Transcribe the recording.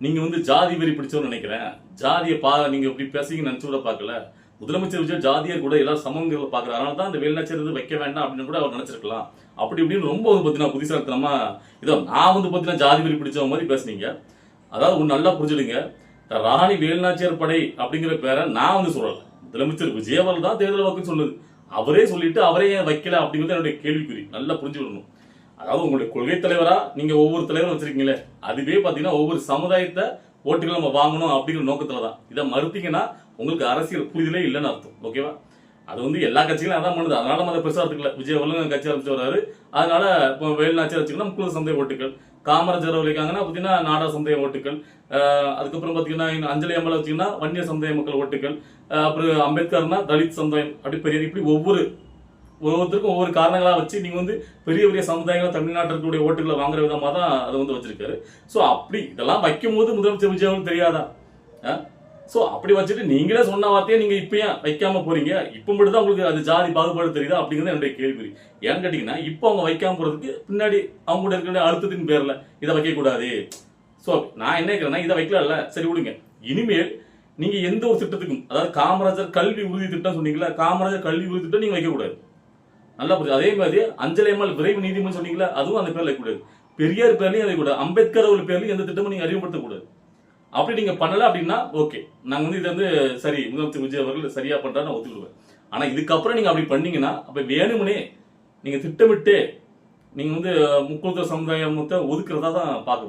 நீங்க வந்து ஜாதி வெறி பிடிச்சவன்னு நினைக்கிறேன். ஜாதியை நீங்க இப்படி பேசுறீங்கன்னு நினைச்சு கூட பார்க்கல. முதலமைச்சர் விஜய் ஜாதியர் கூட எல்லாரும் சமங்கிறத பார்க்குறாரு. அதனால தான் இந்த வேலுநாச்சியார் இது வைக்க வேண்டாம் அப்படின்னு கூட அவர் நினைச்சிருக்கலாம். அப்படி இப்படின்னு ரொம்ப வந்து பார்த்தீங்கன்னா புத்திசாலித்தனமா இதோ நான் வந்து பார்த்தீங்கன்னா ஜாதி வெறி பிடிச்சவங்க மாதிரி பேசுனீங்க. அதாவது ஒன்று நல்லா புரிஞ்சுடுங்க. ராணி வேலுநாச்சியார் படை அப்படிங்கிற பேரை நான் வந்து சொல்லல. முதலமைச்சர் விஜய் அவர்கள் தான் தேர்தல் வாக்குன்னு சொல்லுது. அவரே சொல்லிட்டு அவரே ஏன் வைக்கல அப்படிங்கிறது என்னுடைய கேள்விக்குறி. நல்லா புரிஞ்சுக்கணும். அதாவது உங்களுடைய கொள்கை தலைவரா நீங்க ஒவ்வொரு தலைவரும் வச்சிருக்கீங்களே, அதுவே பாத்தீங்கன்னா ஒவ்வொரு சமுதாயத்தை ஓட்டுகள் நம்ம வாங்கணும் அப்படிங்கிற நோக்கத்துல தான். இதை மறுத்தீங்கன்னா உங்களுக்கு அரசியல் புரிதலே இல்லைன்னு அர்த்தம். ஓகேவா? அது வந்து எல்லா கட்சிகளும் அதான் பண்ணுது. அதனால நம்ம அதை பெருசா எடுத்துக்கல. விஜய் அவர்களும் கட்சி ஆரம்பிச்சு வர்றாரு. அதனால இப்போ வேலுநாச்சியார் வச்சுக்கணும் முக்குள சமுதாய ஓட்டுகள், காமராஜர் வைக்காங்கன்னா பாத்தீங்கன்னா நாடார் சமுதாய ஓட்டுகள், அதுக்கப்புறம் பாத்தீங்கன்னா அஞ்சலி அம்மலை வச்சீங்கன்னா வன்னிய சமுதாய மக்கள் ஓட்டுகள், அப்புறம் அம்பேத்கர்னா தலித் சமுதாயம், அப்படி பெரிய இப்படி ஒவ்வொருத்தருக்கும் ஒவ்வொரு காரணங்களா வச்சு நீங்க வந்து பெரிய பெரிய சமுதாயங்கள் தமிழ்நாட்டிற்குடைய ஓட்டுகளை வாங்குற விதமா தான் அதை வந்து வச்சிருக்காரு. ஸோ அப்படி இதெல்லாம் வைக்கும் போது முதலமைச்சர் விஜய் அவர்களுக்கு தெரியாதா? ஸோ அப்படி வச்சுட்டு நீங்களே சொன்ன வார்த்தையை நீங்க இப்ப ஏன் வைக்காம போறீங்க? இப்ப மட்டும் தான் உங்களுக்கு அது ஜாதி பாகுபாடு தெரியுதா அப்படிங்கிறது என்னுடைய கேள்வி. ஏன்னு கேட்டீங்கன்னா இப்போ அவங்க வைக்காம போறதுக்கு பின்னாடி அவங்க கூட இருக்கிற அழுத்தத்தின் பேர்ல இதை வைக்க கூடாது. ஸோ நான் என்ன கேட்கிறேன்னா இதை வைக்கல, சரி விடுங்க. இனிமேல் நீங்க எந்த ஒரு திட்டத்துக்கும், அதாவது காமராஜர் கல்வி உறுதி திட்டம் சொன்னீங்களா, காமராஜர் கல்வி உறுதி திட்டம் நீங்க வைக்கக்கூடாது. நல்லா புரியுது. அதே மாதிரி அஞ்சலி அம்மாள் விரைவு நீதிமன்றம் சொன்னீங்களா, அதுவும் அந்த பேர்ல வைக்கக்கூடாது. பெரியார் பேர்லயும் அதை கூட, அம்பேத்கர் அவர்கள் பேர்லயும் எந்த திட்டமும் நீங்க அறிமுகப்படுத்தக்கூடாது. அப்படி நீங்க பண்ணல அப்படின்னா ஓகே, நாங்க வந்து இதை வந்து சரி முதலமைச்சர் விஜய் அவர்கள் சரியா பண்றாரு நான் ஒத்துக்கிடுவேன். ஆனா இதுக்கப்புறம் நீங்க அப்படி பண்ணீங்கன்னா அப்ப வேணும்னே நீங்க திட்டமிட்டு நீங்க வந்து முக்குளத்தூர் சமுதாயத்தை ஒதுக்குறதா தான் பார்க்க